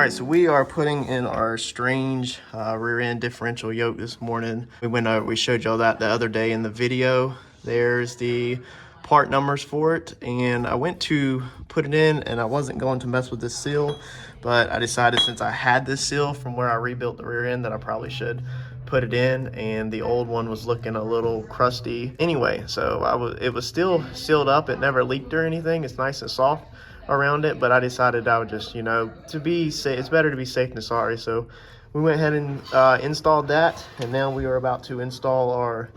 right, so we are putting in our strange rear end differential yoke this morning. We showed y'all that the other day in the video. There's the part numbers for it, and I went to put it in and I wasn't going to mess with this seal, but I decided since I had this seal from where I rebuilt the rear end that I probably should put it in, and the old one was looking a little crusty anyway, so it was still sealed up. It never leaked or anything. It's nice and soft around it, but I decided I would just, to be safe, it's better to be safe than sorry. So we went ahead and installed that, and now we are about to install our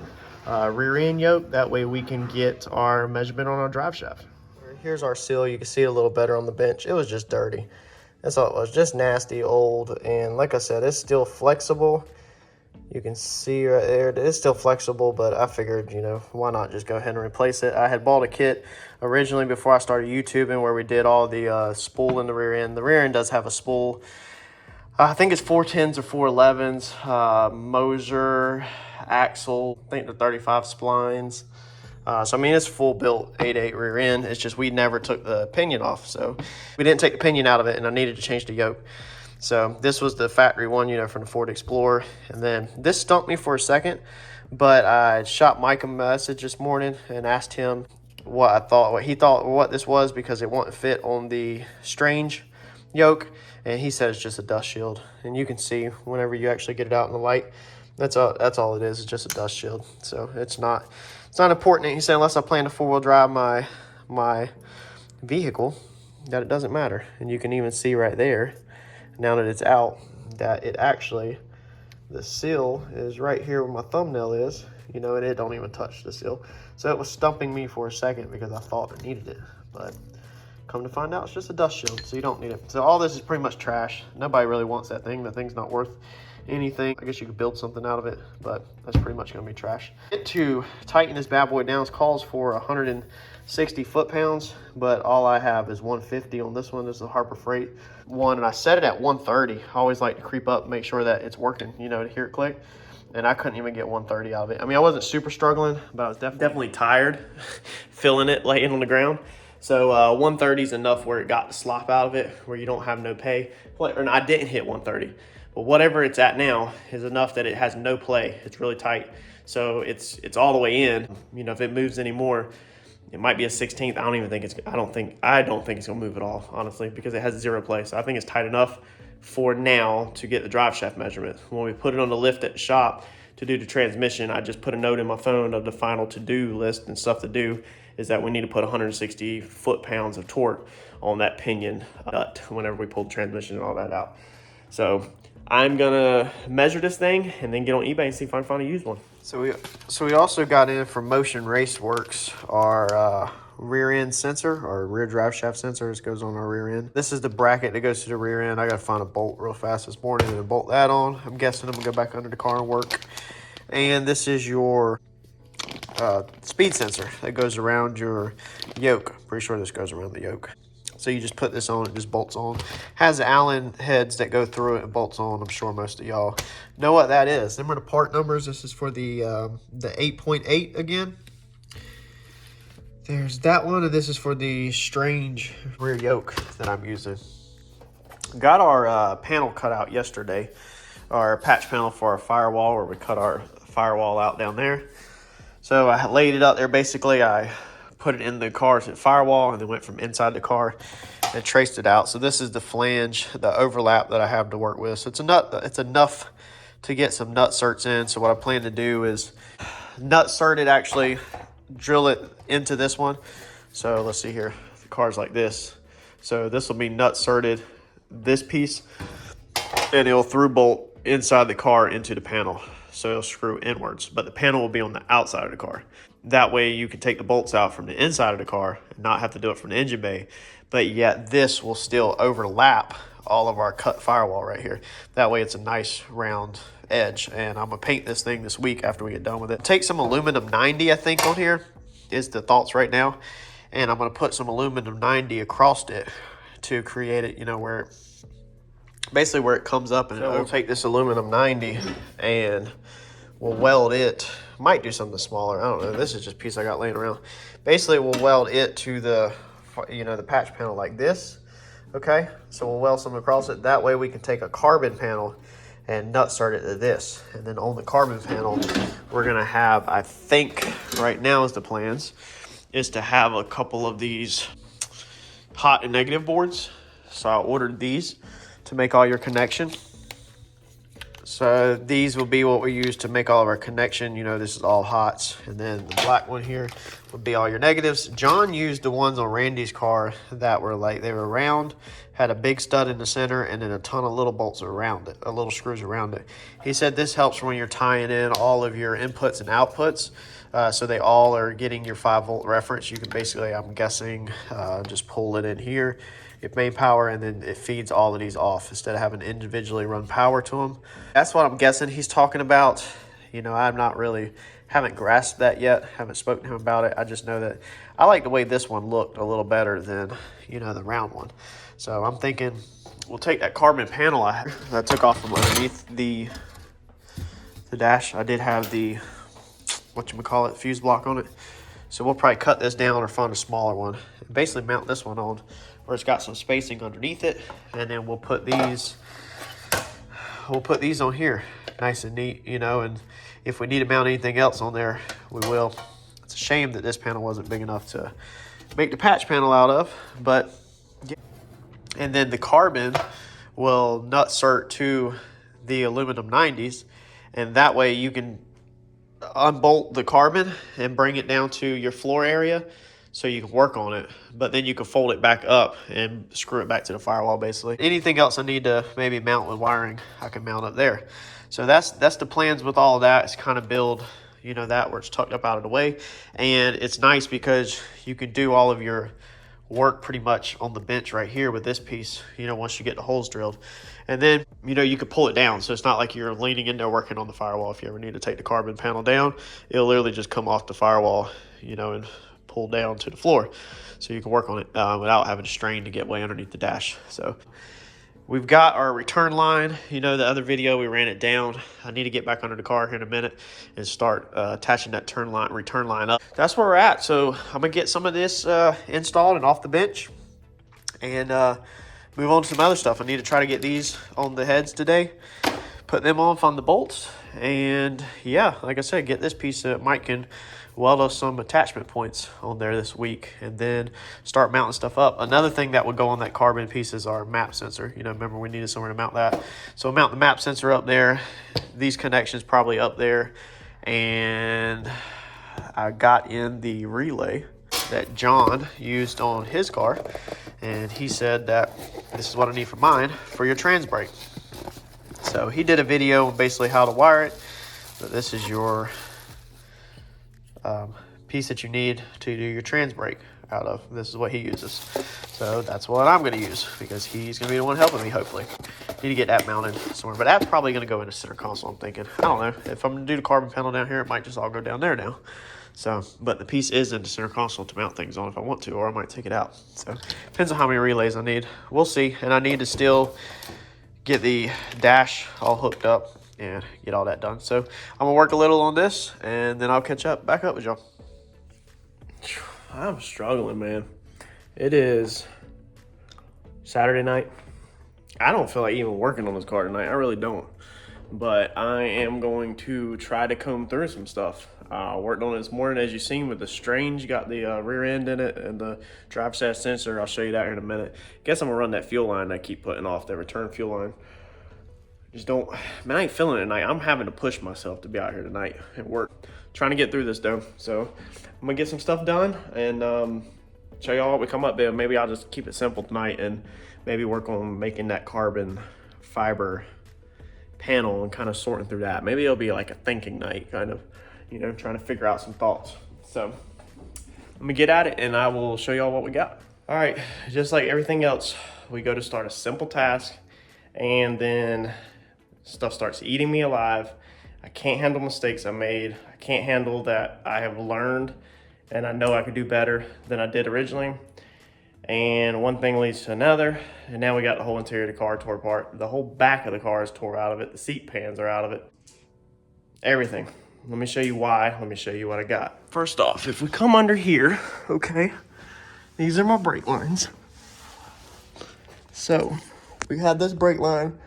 rear end yoke. That way we can get our measurement on our drive shaft. Here's our seal. You can see it a little better on the bench. It was just dirty. That's all it was, just nasty, old, and like I said, it's still flexible. You can see right there, it's still flexible, but I figured, why not just go ahead and replace it. I had bought a kit originally before I started YouTubing where we did all the spool in the rear end. The rear end does have a spool. I think it's 410s or 411s, Moser, axle, I think they're 35 splines. So, I mean, it's full built 8.8 rear end. It's just we never took the pinion off. So we didn't take the pinion out of it, and I needed to change the yoke. So this was the factory one, from the Ford Explorer. And then this stumped me for a second, but I shot Mike a message this morning and asked him what he thought this was, because it wouldn't fit on the strange yoke. And he said it's just a dust shield. And you can see whenever you actually get it out in the light, that's all it is. It's just a dust shield. So it's not important. He said unless I plan to four-wheel drive my vehicle, that it doesn't matter. And you can even see right there, now that it's out, that the seal is right here where my thumbnail is, and it don't even touch the seal. So it was stumping me for a second because I thought I needed it, but come to find out it's just a dust shield, so you don't need it. So all this is pretty much trash. Nobody really wants that thing. The thing's not worth anything. I guess you could build something out of it, but that's pretty much gonna be trash. To tighten this bad boy down, it calls for 160 foot-pounds, but all I have is 150 on this one. This is a Harbor Freight one, and I set it at 130. I always like to creep up and make sure that it's working, to hear it click, and I couldn't even get 130 out of it. I mean, I wasn't super struggling, but I was definitely tired feeling it laying on the ground. So 130 is enough where it got the slop out of it, where you don't have no pay. And I didn't hit 130. But whatever it's at now is enough that it has no play. It's really tight. So it's all the way in. If it moves anymore, it might be a 16th. I don't think it's gonna move at all, honestly, because it has zero play. So I think it's tight enough for now to get the drive shaft measurement. When we put it on the lift at the shop to do the transmission, I just put a note in my phone of the final to-do list and stuff to do, is that we need to put 160 foot-pounds of torque on that pinion nut whenever we pull the transmission and all that out. So I'm gonna measure this thing and then get on eBay and see if I can find a used one. So we also got in from Motion Raceworks our rear end sensor, or rear drive shaft sensor. This goes on our rear end. This is the bracket that goes to the rear end. I gotta find a bolt real fast this morning and bolt that on. I'm guessing I'm gonna go back under the car and work. And this is your speed sensor that goes around your yoke. Pretty sure this goes around the yoke. So you just put this on, it just bolts on. Has Allen heads that go through it and bolts on. I'm sure most of y'all know what that is. Remember the part numbers. This is for the 8.8 again. There's that one, and this is for the strange rear yoke that I'm using. Got our panel cut out yesterday, our patch panel for our firewall, where we cut our firewall out down there. So I laid it out there. Basically, I put it in the car's firewall and then went from inside the car and traced it out. So this is the flange, the overlap that I have to work with. So it's enough to get some nut certs in. So what I plan to do is nut cert it, actually drill it into this one. So let's see here, the car's like this. So this will be nut certed, this piece, and it'll through bolt inside the car into the panel. So it'll screw inwards, but the panel will be on the outside of the car. That way you can take the bolts out from the inside of the car and not have to do it from the engine bay, but yet this will still overlap all of our cut firewall right here. That way it's a nice round edge, and I'm gonna paint this thing this week after we get done with it. Take some aluminum 90, I think, on here is the thoughts right now, and I'm gonna put some aluminum 90 across it to create it, where basically where it comes up. And we'll take this aluminum 90 and we'll weld it. Might do something smaller, I don't know. This is just a piece I got laying around. Basically we'll weld it to the the patch panel like this, Okay, so we'll weld some across it. That way we can take a carbon panel and nut start it to this. And then on the carbon panel, we're gonna have, I think right now is the plans, is to have a couple of these hot and negative boards. So I ordered these to make all your connection. So these will be what we use to make all of our connection. You know, this is all hots. And then the black one here would be all your negatives. John used the ones on Randy's car that were like, they were round, had a big stud in the center, and then a ton of little bolts around it, little screws around it. He said this helps when you're tying in all of your inputs and outputs. So they all are getting your 5-volt reference. You can basically, I'm guessing, just pull it in here, get main power, and then it feeds all of these off instead of having to individually run power to them. That's what I'm guessing he's talking about. You know, I'm not really, haven't grasped that yet, haven't spoken to him about it. I just know that I like the way this one looked a little better than, you know, the round one. So I'm thinking we'll take that carbon panel I took off from underneath the dash. I did have the, whatchamacallit, fuse block on it. So we'll probably cut this down or find a smaller one. And basically mount this one on where it's got some spacing underneath it. And then we'll put these on here. Nice and neat, you know, and if we need to mount anything else on there, we will. It's a shame that this panel wasn't big enough to make the patch panel out of, but yeah. And then the carbon will nut cert to the aluminum 90s, and that way you can unbolt the carbon and bring it down to your floor area so you can work on it, but then you can fold it back up and screw it back to the firewall basically. Anything else I need to maybe mount with wiring, I can mount up there. So that's the plans with all of that. It's kind of build, you know, that where it's tucked up out of the way. And it's nice because you can do all of your work pretty much on the bench right here with this piece, you know, once you get the holes drilled. And then, you know, you can pull it down. So it's not like you're leaning in there working on the firewall. If you ever need to take the carbon panel down, it'll literally just come off the firewall, you know, and pull down to the floor. So you can work on it without having to strain to get way underneath the dash. So we've got our return line. You know, the other video, we ran it down. I need to get back under the car here in a minute and start attaching that return line up. That's where we're at. So I'm gonna get some of this installed and off the bench and move on to some other stuff. I need to try to get these on the heads today, put them on the bolts, and yeah, like I said, get this piece that Mike can weld us some attachment points on there this week, and then start mounting stuff up. Another thing that would go on that carbon piece is our map sensor. You know, remember we needed somewhere to mount that. So mount the map sensor up there, these connections probably up there, and I got in the relay that John used on his car, and he said that this is what I need for mine for your trans brake. So he did a video on basically how to wire it, but this is your piece that you need to do your trans brake out of. This is what he uses. So that's what I'm going to use because he's going to be the one helping me, hopefully. Need to get that mounted somewhere, but that's probably going to go in the center console, I'm thinking. I don't know. If I'm going to do the carbon panel down here, it might just all go down there now. So, but the piece is in the center console to mount things on if I want to, or I might take it out. So depends on how many relays I need. We'll see. And I need to still get the dash all hooked up and get all that done. So I'm gonna work a little on this and then I'll catch back up with y'all. I'm struggling, man. It is Saturday night. I don't feel like even working on this car tonight. I really don't. But I am going to try to comb through some stuff. Worked on it this morning, as you've seen, with the strange. Got the rear end in it and the Driveshaft sensor. I'll show you that here in a minute. Guess I'm gonna run that fuel line I keep putting off, the return fuel line. Just don't, man, I ain't feeling it tonight. I'm having to push myself to be out here tonight at work. Trying to get through this though. So I'm gonna get some stuff done and show y'all what we come up with. Maybe I'll just keep it simple tonight and maybe work on making that carbon fiber panel and kind of sorting through that. Maybe it'll be like a thinking night, kind of, you know, trying to figure out some thoughts. So let me get at it and I will show y'all what we got. All right, just like everything else, we go to start a simple task and then stuff starts eating me alive. I can't handle mistakes I made. I can't handle that I have learned and I know I could do better than I did originally. And one thing leads to another, and now we got the whole interior of the car tore apart. The whole back of the car is tore out of it. The seat pans are out of it. Everything. Let me show you why. Let me show you what I got. First off, if we come under here, okay, these are my brake lines. So we had this brake line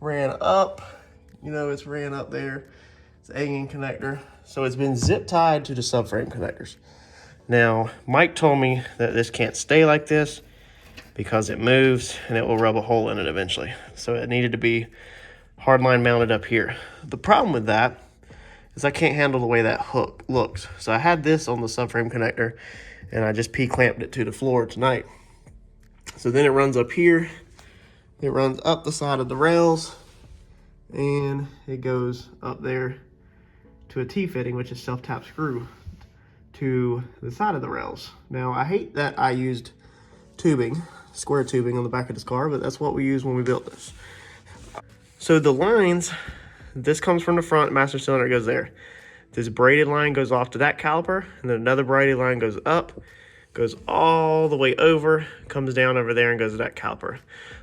ran up, you know, it's ran up there. It's an A-in connector. So it's been zip tied to the subframe connectors. Now, Mike told me that this can't stay like this because it moves and it will rub a hole in it eventually. So it needed to be hardline mounted up here. The problem with that is I can't handle the way that hook looks. So I had this on the subframe connector and I just P-clamped it to the floor tonight. So then it runs up here, it runs up the side of the rails, and it goes up there to a T-fitting, which is self-tap screw, to the side of the rails. Now, I hate that I used tubing, square tubing on the back of this car, but that's what we used when we built this. So the lines, this comes from the front, master cylinder goes there. This braided line goes off to that caliper, and then another braided line goes up, goes all the way over, comes down over there and goes to that caliper.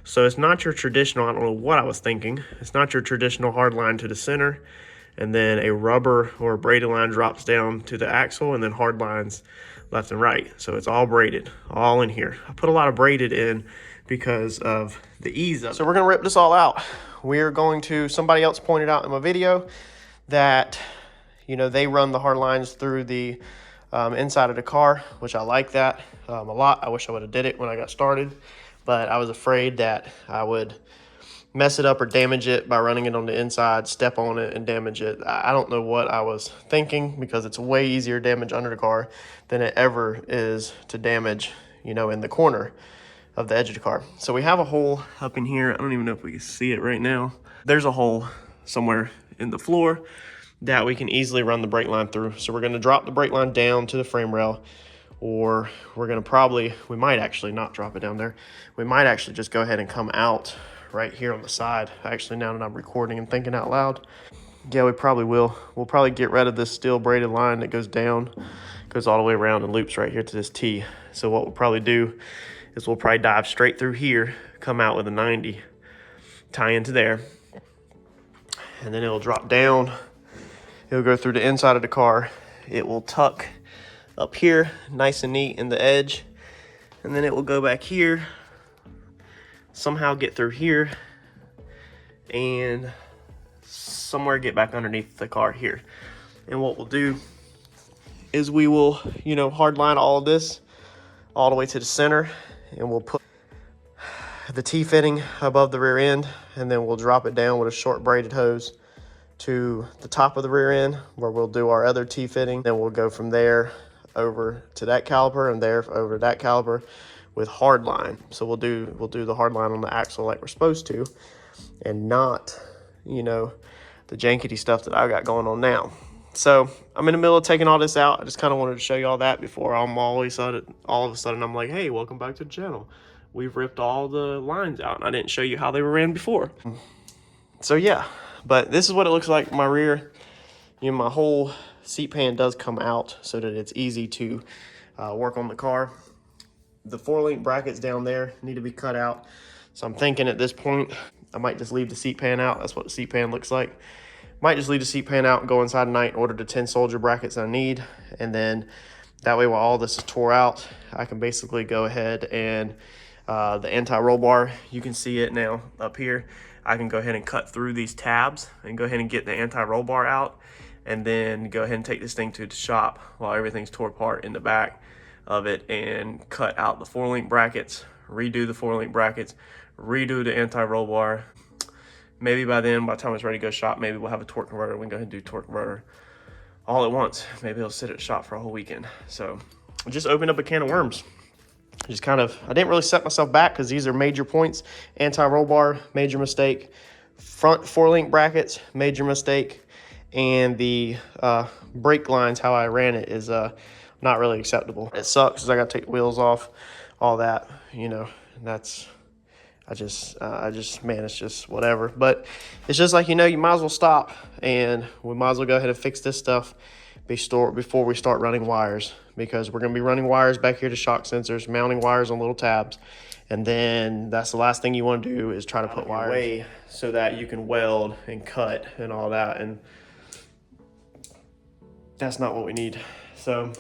So it's not your traditional, I don't know what I was thinking, it's not your traditional hard line to the center, and then a rubber or a braided line drops down to the axle, and then hard lines left and right. So it's all braided, all in here. I put a lot of braided in because of the ease of it. So we're gonna rip this all out. We're going to, somebody else pointed out in my video that, you know, they run the hard lines through the inside of the car, which I like that a lot. I wish I would have did it when I got started, but I was afraid that I would mess it up or damage it by running it on the inside, step on it and damage it. I don't know what I was thinking, because it's way easier to damage under the car than it ever is to damage, you know, in the corner of the edge of the car. So we have a hole up in here. I don't even know if we can see it right now. There's a hole somewhere in the floor that we can easily run the brake line through. So we're gonna drop the brake line down to the frame rail, or we're gonna we might actually not drop it down there. We might actually just go ahead and come out right here on the side. Actually, now that I'm recording and thinking out loud, yeah, we probably will. We'll probably get rid of this steel braided line that goes down, goes all the way around and loops right here to this T. So what we'll probably do is we'll probably dive straight through here, come out with a 90, tie into there, and then it'll drop down. It'll go through the inside of the car. It will tuck up here, nice and neat in the edge. And then it will go back here, somehow get through here, and somewhere get back underneath the car here. And what we'll do is we will, you know, hard line all of this all the way to the center, and we'll put the T-fitting above the rear end, and then we'll drop it down with a short braided hose to the top of the rear end, where we'll do our other T-fitting. Then we'll go from there over to that caliper, and there over to that caliper with hard line. So we'll do the hard line on the axle like we're supposed to, and not, you know, the jankety stuff that I got going on now. So I'm in the middle of taking all this out. I just kind of wanted to show you all that before I'm all of a sudden I'm like, hey, welcome back to the channel. We've ripped all the lines out and I didn't show you how they were ran before. So yeah, but this is what it looks like. My rear, you know, my whole seat pan does come out so that it's easy to work on the car. The 4-link brackets down there need to be cut out. So I'm thinking at this point, I might just leave the seat pan out. That's what the seat pan looks like. Might just leave the seat pan out and go inside tonight and order the 10 soldier brackets I need. And then that way, while all this is tore out, I can basically go ahead and the anti-roll bar, you can see it now up here. I can go ahead and cut through these tabs and go ahead and get the anti-roll bar out, and then go ahead and take this thing to the shop while everything's tore apart in the back of it, and cut out the 4-link brackets, redo the 4-link brackets, redo the anti-roll bar. Maybe by then, by the time it's ready to go shop, maybe we'll have a torque converter. We can go ahead and do torque converter all at once. Maybe it'll sit at the shop for a whole weekend. So just opened up a can of worms. Just kind of, I didn't really set myself back because these are major points. Anti-roll bar, major mistake. Front 4-link brackets, major mistake. And the brake lines, how I ran it, is not really acceptable. It sucks because I got to take the wheels off, all that, you know. That's, I just, man, it's just whatever. But it's just like, you know, you might as well stop, and we might as well go ahead and fix this stuff before we start running wires, because we're going to be running wires back here to shock sensors, mounting wires on little tabs, and then that's the last thing you want to do is try to put wires away so that you can weld and cut and all that, and that's not what we need. So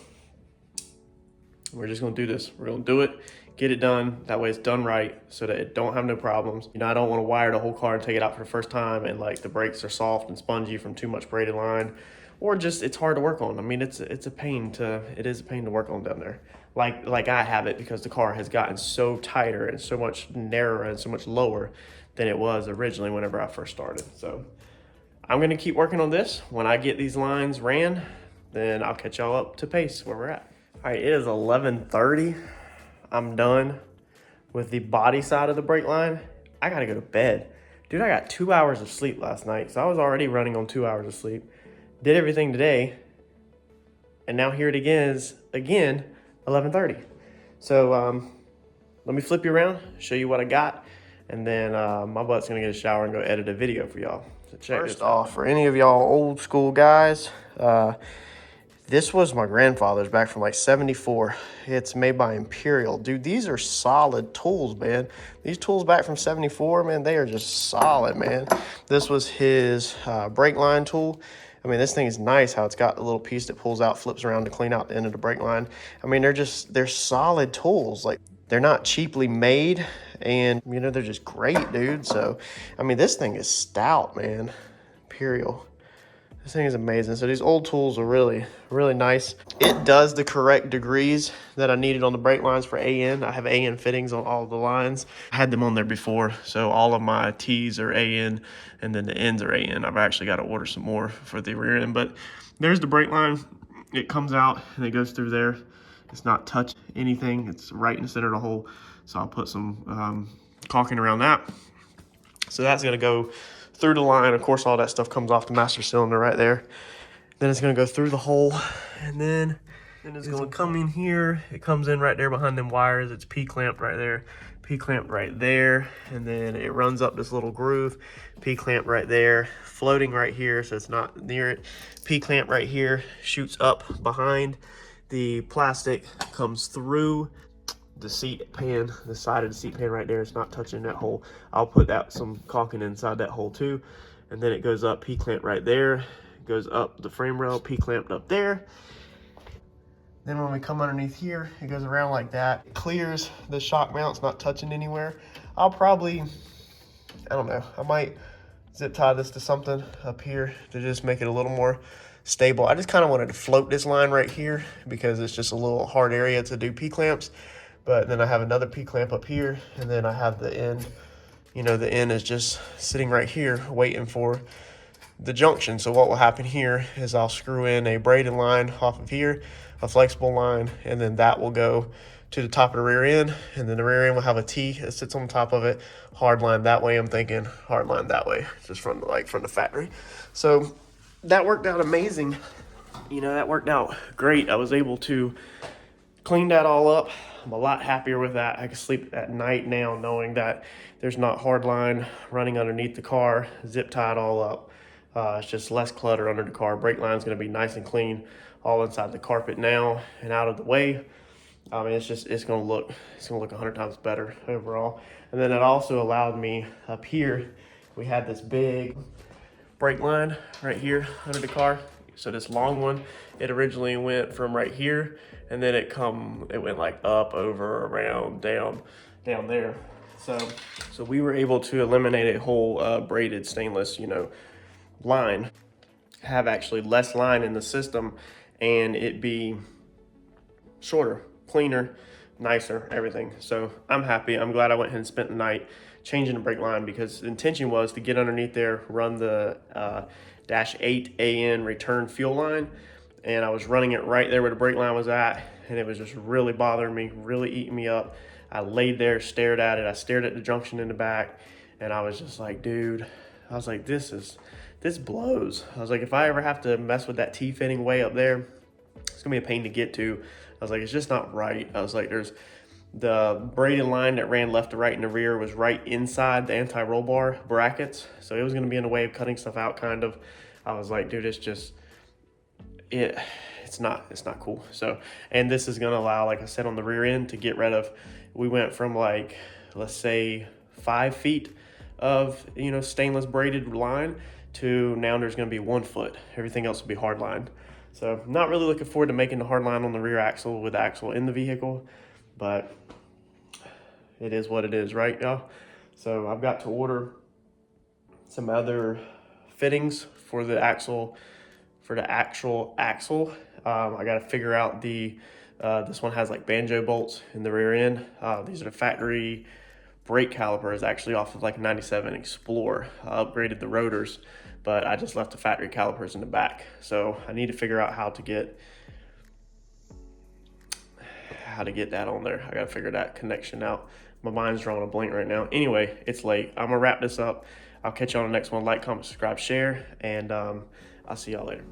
we're just going to do this. We're going to do it, get it done. That way it's done right so that it don't have no problems. You know, I don't want to wire the whole car and take it out for the first time and like the brakes are soft and spongy from too much braided line, or just it's hard to work on. I mean, it is a pain to work on down there. Like I have it, because the car has gotten so tighter and so much narrower and so much lower than it was originally whenever I first started. So I'm gonna keep working on this. When I get these lines ran, then I'll catch y'all up to pace where we're at. All right, it is 11:30. I'm done with the body side of the brake line. I gotta go to bed. Dude, I got 2 hours of sleep last night, so I was already running on 2 hours of sleep. Did everything today, and now here it is again, 11:30. So let me flip you around, show you what I got, and then my butt's gonna get a shower and go edit a video for y'all. So check this out. First off, for any of y'all old school guys, this was my grandfather's back from like 74. It's made by Imperial. Dude, these are solid tools, man. These tools back from 74, man, they are just solid, man. This was his brake line tool. I mean, this thing is nice how it's got a little piece that pulls out, flips around to clean out the end of the brake line. I mean, they're solid tools. Like, they're not cheaply made, and, you know, they're just great, dude. So, I mean, this thing is stout, man. Imperial. This thing is amazing. So these old tools are really, really nice. It does the correct degrees that I needed on the brake lines for AN. I have AN fittings on all the lines. I had them on there before, so all of my T's are AN, and then the ends are AN. I've actually got to order some more for the rear end, but there's the brake line. It comes out and it goes through there. It's not touch anything. It's right in the center of the hole. So I'll put some caulking around that. So that's gonna go through the line. Of course, all that stuff comes off the master cylinder right there. Then it's gonna go through the hole, and then it's gonna come in here. It comes in right there behind them wires. It's P-clamped right there, P-clamped right there, and then it runs up this little groove, P-clamp right there, floating right here, so it's not near it. P-clamp right here, shoots up behind the plastic, comes through the seat pan, the side of the seat pan right there. It's not touching that hole. I'll put some caulking inside that hole too. And then it goes up, P-clamp right there. It goes up the frame rail, P-clamped up there. Then when we come underneath here, it goes around like that. It clears the shock mount's not touching anywhere. I'll probably, I don't know, I might zip tie this to something up here to just make it a little more stable. I just kind of wanted to float this line right here because it's just a little hard area to do P-clamps. But then I have another P-clamp up here, and then I have the end. You know, the end is just sitting right here waiting for the junction. So what will happen here is I'll screw in a braided line off of here, a flexible line, and then that will go to the top of the rear end, and then the rear end will have a T that sits on top of it, hard line that way. I'm thinking hard line that way, just from the factory. So that worked out amazing. You know, that worked out great. I was able to clean that all up. I'm a lot happier with that. I can sleep at night now knowing that there's not hard line running underneath the car, zip tied all up. It's just less clutter under the car. Brake line's gonna be nice and clean, all inside the carpet now and out of the way. I mean, it's gonna look 100 times better overall. And then it also allowed me up here, we had this big brake line right here under the car. So this long one, it originally went from right here, and then it went like up, over, around, down there. So we were able to eliminate a whole braided stainless, you know, line, have actually less line in the system, and it be shorter, cleaner, nicer, everything. So I'm happy. I'm glad I went ahead and spent the night changing the brake line, because the intention was to get underneath there, run the -8 AN return fuel line, and I was running it right there where the brake line was at, and it was just really bothering me, really eating me up. I laid there, stared at it. I stared at the junction in the back, and I was just like, dude, I was like, this blows. I was like, if I ever have to mess with that T-fitting way up there, it's gonna be a pain to get to. I was like, it's just not right. I was like, there's the braided line that ran left to right in the rear was right inside the anti-roll bar brackets, so it was going to be in the way of cutting stuff out, kind of. I was like, dude, it's not cool. So, and this is going to allow, like I said, on the rear end to get rid of, we went from like, let's say 5 feet of, you know, stainless braided line to now there's going to be 1 foot. Everything else will be hard lined. So not really looking forward to making the hard line on the rear axle with the axle in the vehicle, but it is what it is, right, y'all? So I've got to order some other fittings for the actual axle. I got to figure out this one has like banjo bolts in the rear end. These are the factory brake calipers, actually off of like a 97 Explorer. I upgraded the rotors, but I just left the factory calipers in the back. So I need to figure out how to get that on there. I got to figure that connection out. My mind's drawing a blank right now. Anyway, it's late. I'm gonna wrap this up. I'll catch you on the next one. Like, comment, subscribe, share, and I'll see y'all later.